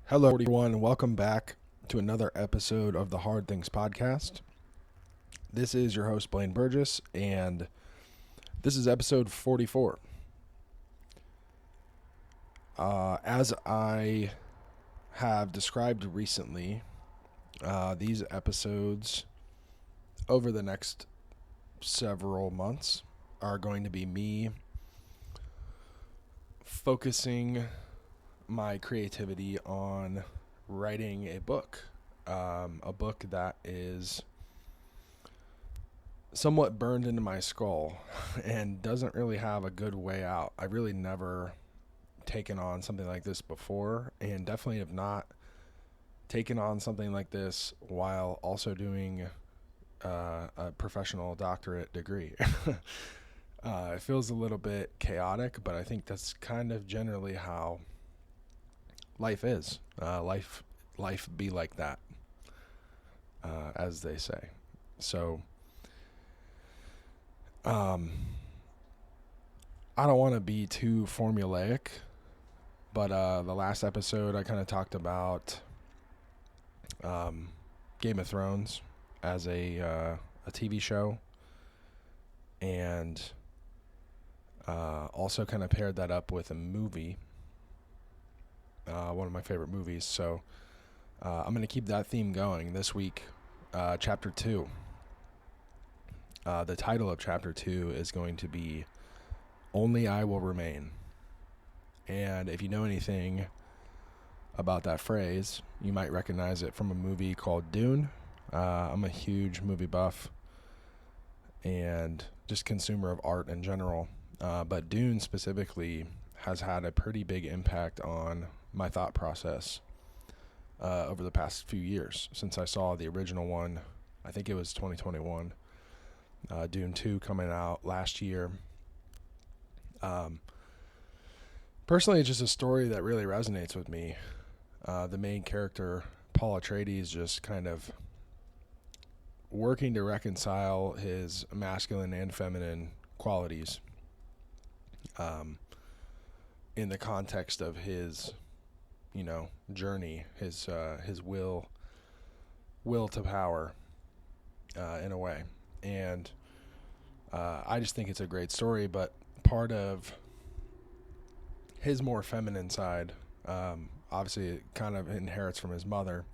Hello, everyone, and welcome back to another episode of the Hard Things Podcast. This is your host, Blaine Burgess, and this is episode 44. As I have described recently, these episodes over the next several months are going to be me focusing my creativity on writing a book that is somewhat burned into my skull and doesn't really have a good way out. I really never taken on something like this before, and definitely have not taken on something like this while also doing a professional doctorate degree. It feels a little bit chaotic, but I think that's kind of generally how life is. Life be like that, as they say. So, I don't want to be too formulaic, but the last episode I kind of talked about Game of Thrones as a TV show, and also kind of paired that up with a movie, one of my favorite movies. So I'm going to keep that theme going this week. Chapter 2. The title of Chapter 2 is going to be Only I Will Remain. And if you know anything about that phrase, you might recognize it from a movie called Dune. I'm a huge movie buff and just consumer of art in general. But Dune specifically has had a pretty big impact on my thought process over the past few years since I saw the original one. I think it was 2021. Dune 2 coming out last year. Personally, it's just a story that really resonates with me. The main character, Paul Atreides, just kind of working to reconcile his masculine and feminine qualities in the context of his, journey, his will to power, in a way. And I just think it's a great story, but part of his more feminine side, obviously it kind of inherits from his mother.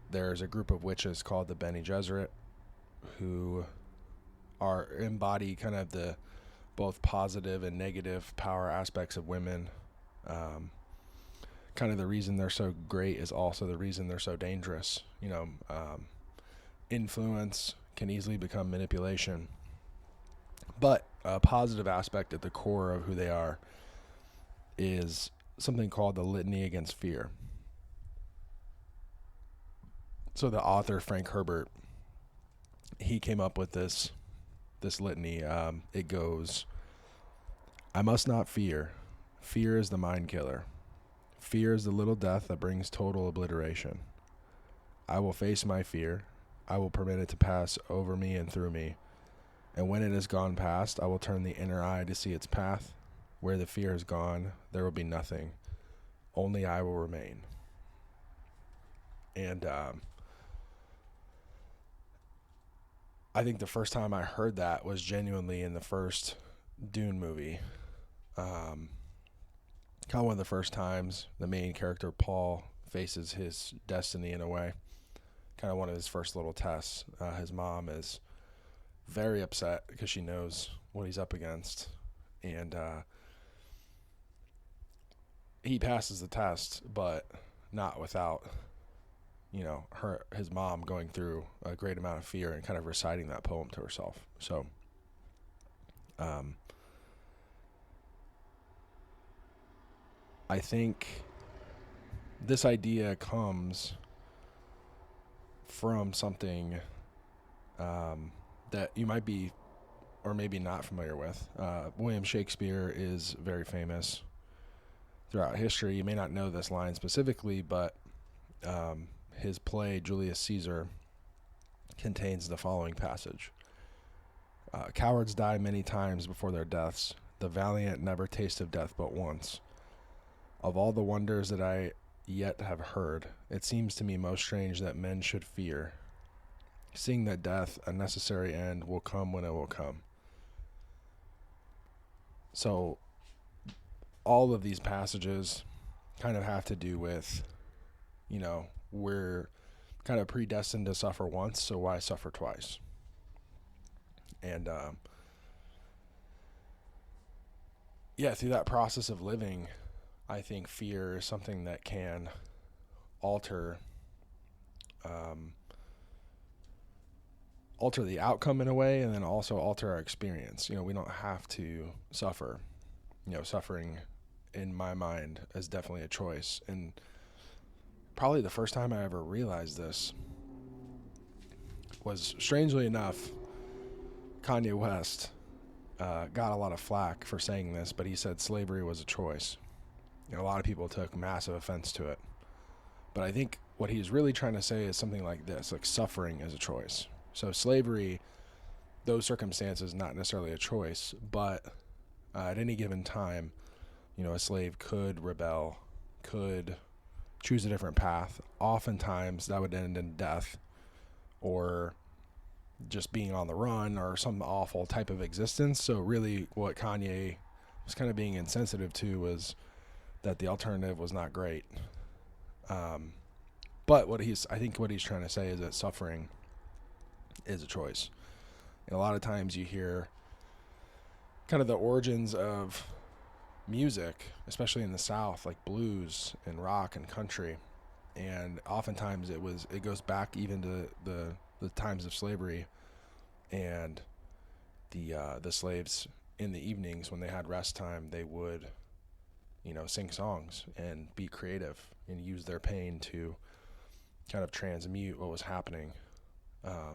There's a group of witches called the Bene Gesserit who embody kind of the both positive and negative power aspects of women. Kind of the reason they're so great is also the reason they're so dangerous. Influence can easily become manipulation, but a positive aspect at the core of who they are is something called the Litany Against Fear. So the author, Frank Herbert, he came up with this litany. It goes, I must not fear. Fear is the mind killer. Fear is the little death that brings total obliteration. I will face my fear. I will permit it to pass over me and through me. And when it has gone past, I will turn the inner eye to see its path. Where the fear is gone, there will be nothing. Only I will remain. And I think the first time I heard that was genuinely in the first Dune movie. Kind of one of the first times the main character, Paul, faces his destiny in a way. Kind of one of his first little tests. His mom is very upset because she knows what he's up against. And he passes the test, but not without, his mom going through a great amount of fear and kind of reciting that poem to herself. So, I think this idea comes from something that you might be or maybe not familiar with. William Shakespeare is very famous throughout history. You may not know this line specifically, but his play Julius Caesar contains the following passage. Cowards die many times before their deaths. The valiant never taste of death but once. Of all the wonders that I yet have heard. It seems to me most strange that men should fear, seeing that death, a necessary end, will come when it will come. So all of these passages kind of have to do with, we're kind of predestined to suffer once, so why suffer twice? And through that process of living, I think fear is something that can alter the outcome in a way, and then also alter our experience. We don't have to suffer. Suffering, in my mind, is definitely a choice. And probably the first time I ever realized this was, strangely enough, Kanye West got a lot of flack for saying this, but he said slavery was a choice. A lot of people took massive offense to it. But I think what he's really trying to say is something like this, like suffering is a choice. So slavery, those circumstances, not necessarily a choice, but at any given time, a slave could rebel, could choose a different path. Oftentimes that would end in death or just being on the run or some awful type of existence. So really what Kanye was kind of being insensitive to was that the alternative was not great. But I think what he's trying to say is that suffering is a choice. And a lot of times you hear kind of the origins of music, especially in the South, like blues and rock and country. And oftentimes it goes back even to the times of slavery, and the slaves in the evenings when they had rest time, they would, sing songs and be creative and use their pain to kind of transmute what was happening.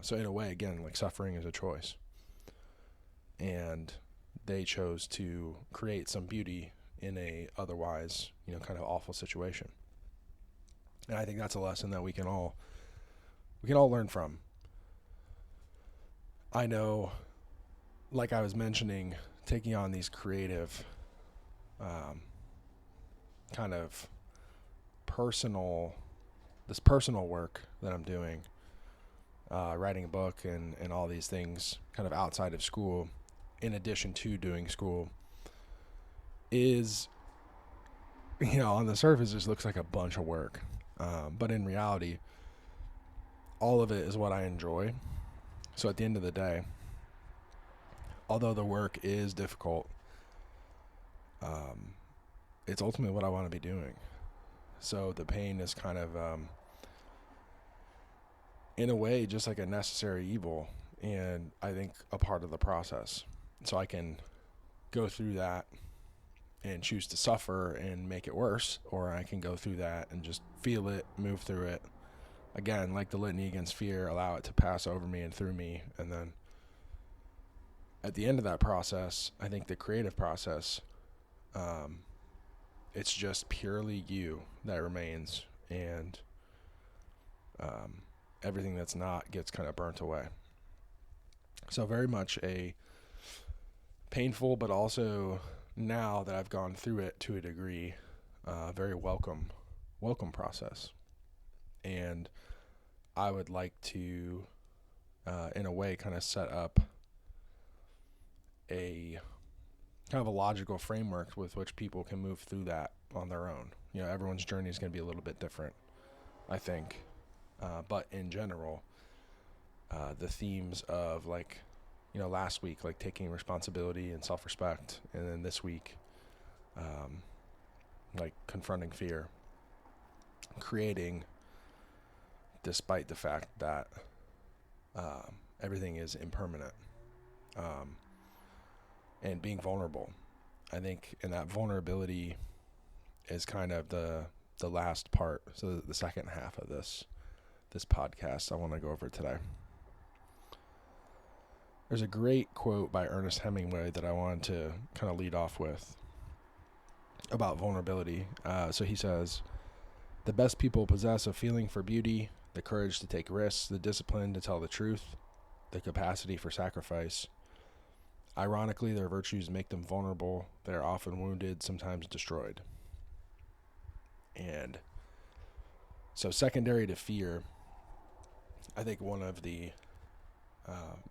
So in a way, again, like suffering is a choice. And they chose to create some beauty in a otherwise, kind of awful situation. And I think that's a lesson that we can all learn from. I know, like I was mentioning, taking on these creative, kind of personal work that I'm doing, writing a book and all these things kind of outside of school, in addition to doing school, is, on the surface just looks like a bunch of work. But in reality, all of it is what I enjoy. So at the end of the day, although the work is difficult, it's ultimately what I want to be doing. So the pain is kind of, in a way, just like a necessary evil, and I think a part of the process. So I can go through that and choose to suffer and make it worse, or I can go through that and just feel it, move through it. Again, like the litany against fear, allow it to pass over me and through me. And then at the end of that process, I think the creative process, it's just purely you that remains, and everything that's not gets kind of burnt away. So very much a painful, but also, now that I've gone through it to a degree, very welcome process. And I would like to, in a way, kind of set up a kind of a logical framework with which people can move through that on their own. Everyone's journey is going to be a little bit different, I think. But in general, the themes of, like, last week, like taking responsibility and self-respect, and then this week, like confronting fear, creating despite the fact that everything is impermanent, and being vulnerable. I think, and that vulnerability is kind of the last part. So the second half of this podcast I want to go over today. There's a great quote by Ernest Hemingway that I wanted to kind of lead off with about vulnerability. So he says, "The best people possess a feeling for beauty, the courage to take risks, the discipline to tell the truth, the capacity for sacrifice. Ironically, their virtues make them vulnerable. They are often wounded, sometimes destroyed." And So secondary to fear, I think one of the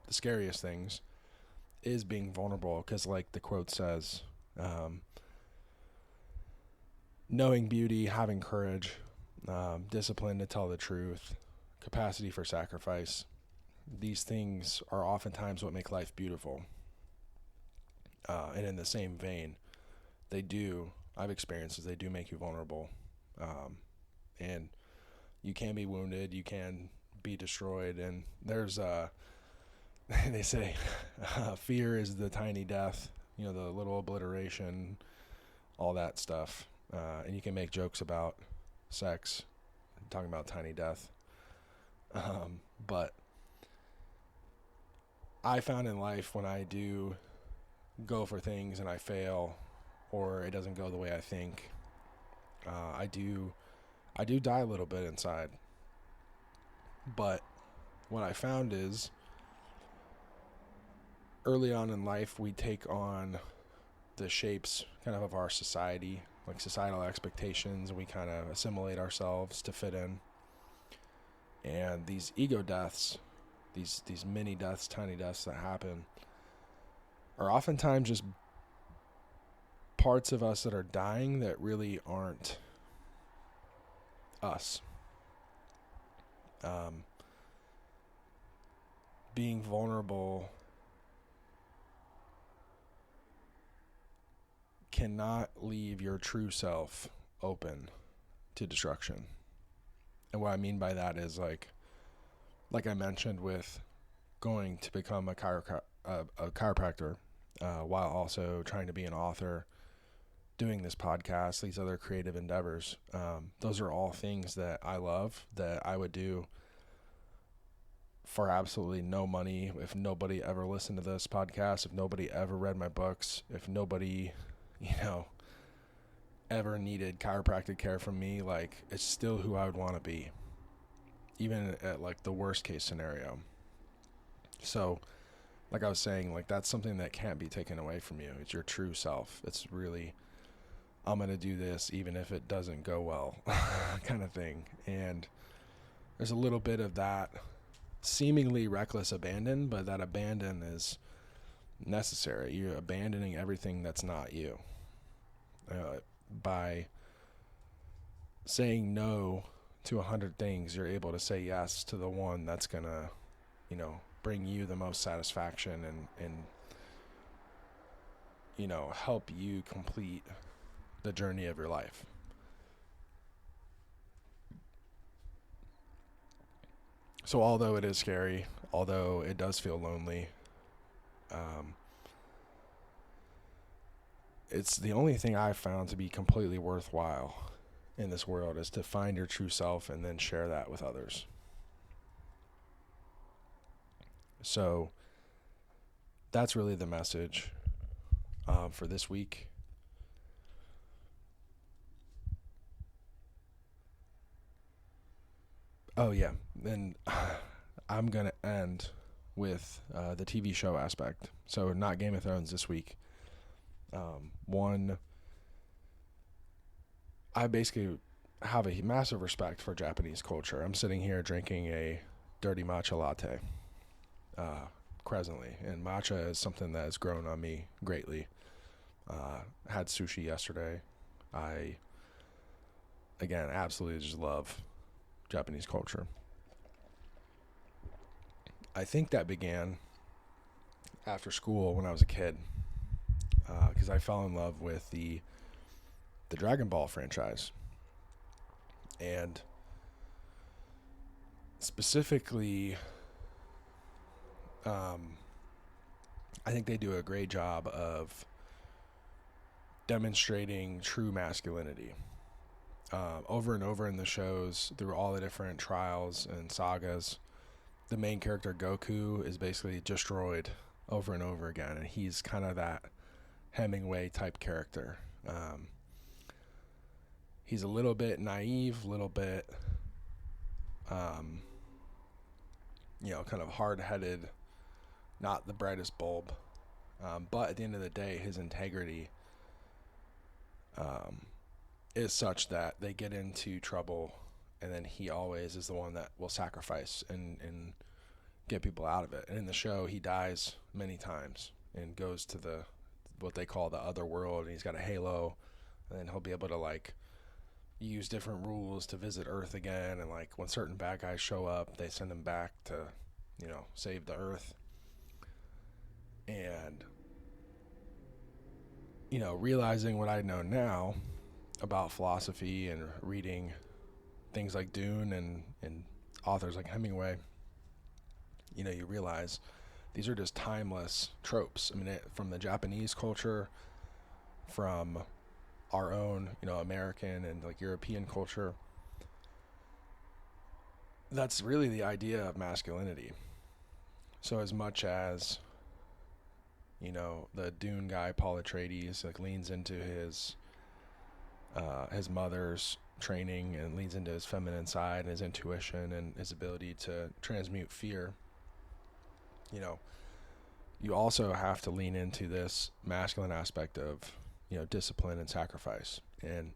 scariest things is being vulnerable, because like the quote says, knowing beauty, having courage, discipline to tell the truth, capacity for sacrifice. These things are oftentimes what make life beautiful. And in the same vein, I've experienced they do make you vulnerable. And you can be wounded, you can be destroyed. And there's, they say, fear is the tiny death, the little obliteration, all that stuff. And you can make jokes about sex, talking about tiny death. But I found in life, when I do go for things and I fail, or it doesn't go the way I think, I do die a little bit inside. But what I found is, early on in life, we take on the shapes kind of our society, like societal expectations, and we kind of assimilate ourselves to fit in. And these ego deaths, these mini deaths, tiny deaths that happen, are oftentimes just parts of us that are dying that really aren't us. Being vulnerable cannot leave your true self open to destruction. And what I mean by that is, like I mentioned with going to become a chiropractor, while also trying to be an author, doing this podcast, these other creative endeavors. Those are all things that I love, that I would do for absolutely no money. If nobody ever listened to this podcast, if nobody ever read my books, if nobody, ever needed chiropractic care from me, like, it's still who I would want to be, even at like the worst case scenario. So like I was saying, like, that's something that can't be taken away from you. It's your true self. It's really, I'm going to do this even if it doesn't go well kind of thing. And there's a little bit of that seemingly reckless abandon, but that abandon is necessary. You're abandoning everything that's not you. By saying no to 100 things, you're able to say yes to the one that's going to, bring you the most satisfaction and help you complete the journey of your life. So although it is scary, although it does feel lonely, it's the only thing I've found to be completely worthwhile in this world, is to find your true self and then share that with others. So that's really the message for this week. Oh yeah, then I'm gonna end with the TV show aspect. So not Game of Thrones this week. I basically have a massive respect for Japanese culture. I'm sitting here drinking a dirty matcha latte presently, and matcha is something that has grown on me greatly. Had sushi yesterday. I, again, absolutely just love Japanese culture. I think that began after school when I was a kid, because I fell in love with the Dragon Ball franchise. And specifically, I think they do a great job of demonstrating true masculinity. Over and over in the shows, through all the different trials and sagas, the main character Goku is basically destroyed over and over again, and he's kind of that Hemingway type character. He's a little bit naive, a little bit, kind of hard-headed, not the brightest bulb. But at the end of the day, his integrity is such that they get into trouble and then he always is the one that will sacrifice and get people out of it. And in the show, he dies many times and goes to the what they call the other world, and he's got a halo, and then he'll be able to like use different rules to visit Earth again. And like when certain bad guys show up, they send him back to, you know, save the Earth. And you know, realizing what I know now about philosophy and reading things like Dune and authors like Hemingway, you know, you realize these are just timeless tropes. I mean, from the Japanese culture, from our own, you know, American and like European culture. That's really the idea of masculinity. So as much as, you know, the Dune guy, Paul Atreides, like leans into his mother's training and leans into his feminine side and his intuition and his ability to transmute fear, you know, you also have to lean into this masculine aspect of, you know, discipline and sacrifice. And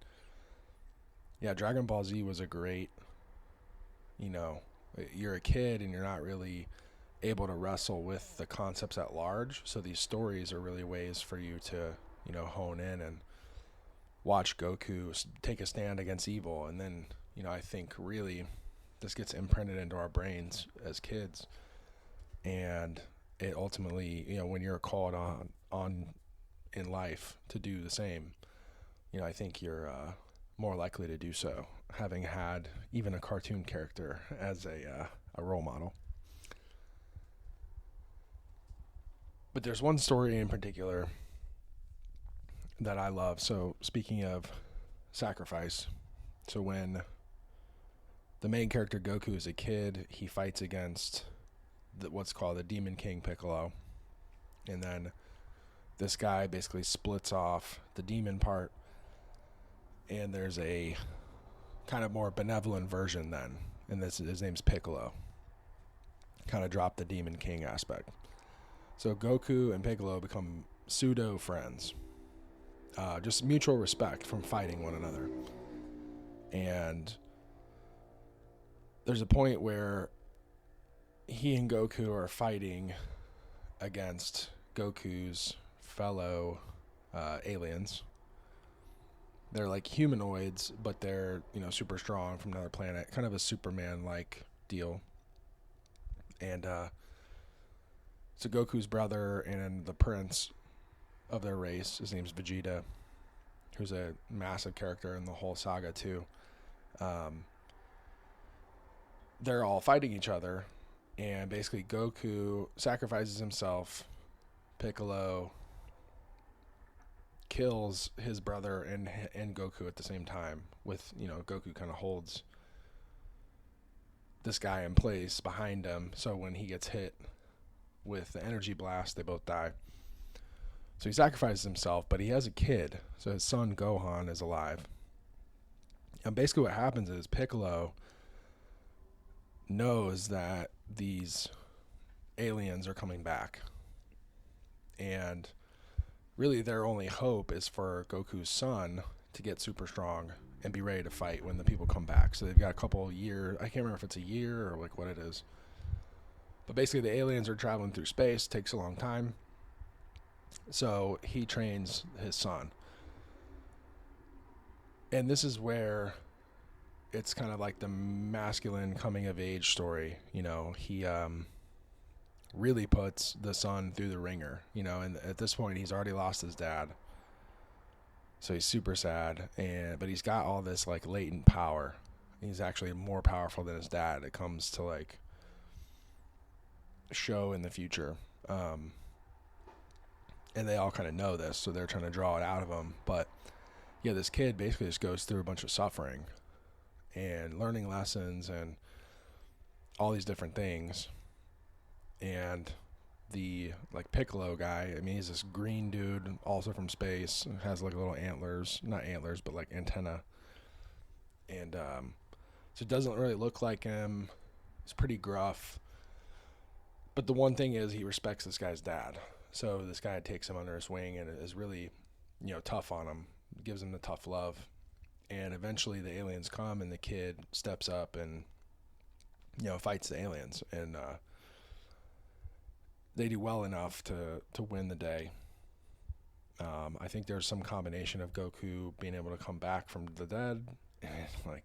yeah, Dragon Ball Z was a great, you know, you're a kid and you're not really able to wrestle with the concepts at large. So these stories are really ways for you to, you know, hone in and watch Goku take a stand against evil. And then, you know, I think really this gets imprinted into our brains as kids. And it ultimately, you know, when you're called on in life to do the same, you know, I think you're more likely to do so, having had even a cartoon character as a role model. But there's one story in particular that I love. So speaking of sacrifice, so when the main character Goku is a kid, he fights against what's called the Demon King Piccolo, and then this guy basically splits off the demon part, and there's a kind of more benevolent version then, and his name's Piccolo. Kind of drop the Demon King aspect. So Goku and Piccolo become pseudo friends, just mutual respect from fighting one another. And there's a point where he and Goku are fighting against Goku's fellow aliens. They're like humanoids, but they're, you know, super strong from another planet, kind of a Superman-like deal. And so Goku's brother and the prince of their race, his name's Vegeta, who's a massive character in the whole saga too. They're all fighting each other, and basically Goku sacrifices himself. Piccolo kills his brother and Goku at the same time, with, you know, Goku kind of holds this guy in place behind him, so when he gets hit with the energy blast, they both die. So he sacrifices himself, but he has a kid, so his son Gohan is alive. And basically what happens is Piccolo knows that these aliens are coming back, and really their only hope is for Goku's son to get super strong and be ready to fight when the people come back. So they've got a couple years, I can't remember if it's a year or like what it is, but basically the aliens are traveling through space, takes a long time, so he trains his son. And this is where it's kind of like the masculine coming of age story. You know, he really puts the son through the ringer, you know, and at this point he's already lost his dad, so he's super sad, but he's got all this like latent power. He's actually more powerful than his dad. It comes to like show in the future, and they all kind of know this, so they're trying to draw it out of him. But yeah, this kid basically just goes through a bunch of suffering and learning lessons and all these different things. And the like Piccolo guy, I mean, he's this green dude, also from space, has like little antlers, not antlers, but like antenna. And so it doesn't really look like him. He's pretty gruff. But the one thing is he respects this guy's dad. So this guy takes him under his wing and is really, you know, tough on him, gives him the tough love. And eventually the aliens come and the kid steps up and, fights the aliens. And they do well enough to win the day. I think there's some combination of Goku being able to come back from the dead. And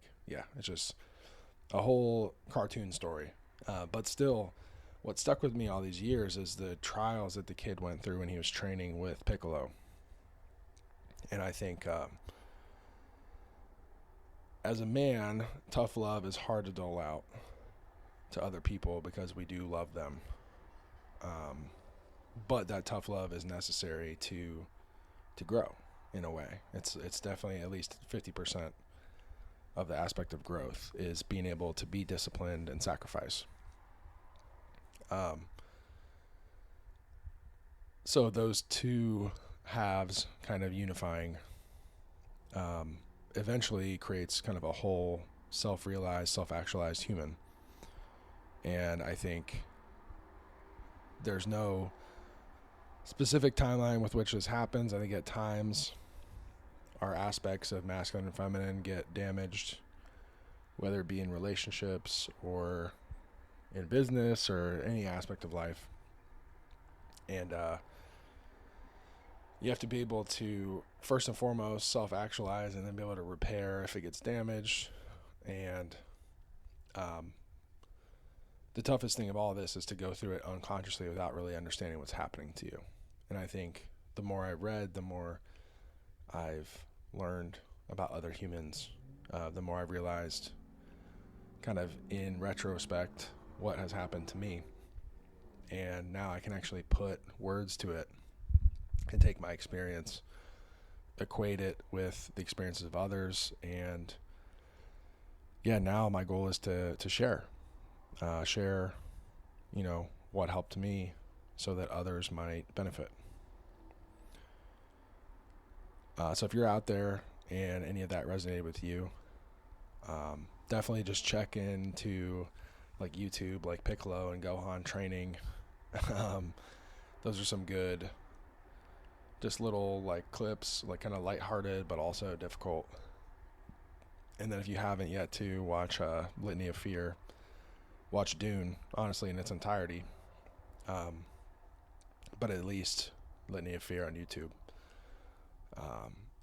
it's just a whole cartoon story. But still, what stuck with me all these years is the trials that the kid went through when he was training with Piccolo. And I think as a man, tough love is hard to dole out to other people because we do love them. But that tough love is necessary to grow in a way. It's definitely at least 50% of the aspect of growth is being able to be disciplined and sacrifice. So those two halves kind of unifying eventually creates kind of a whole self-realized, self-actualized human. And I think there's no specific timeline with which this happens. I think at times our aspects of masculine and feminine get damaged, whether it be in relationships or in business or any aspect of life. And you have to be able to, first and foremost, self-actualize and then be able to repair if it gets damaged. And the toughest thing of all of this is to go through it unconsciously without really understanding what's happening to you. And I think the more I read, the more I've learned about other humans, the more I've realized kind of in retrospect what has happened to me. And now I can actually put words to it and take my experience, equate it with the experiences of others. And now my goal is to share, what helped me so that others might benefit. So if you're out there and any of that resonated with you, definitely just check into like YouTube, like Piccolo and Gohan training. Those are some good, just little like clips, like kind of lighthearted, but also difficult. And then if you haven't yet to watch Litany of Fear, watch Dune, honestly, in its entirety. But at least Litany of Fear on YouTube.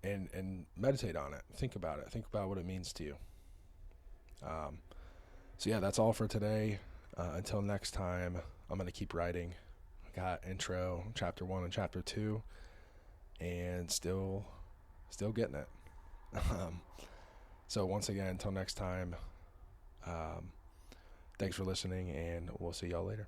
And meditate on it. Think about it. Think about what it means to you. That's all for today. Until next time, I'm going to keep writing. I got intro, chapter 1 and chapter 2, and still getting it. So once again, until next time, thanks for listening, and we'll see y'all later.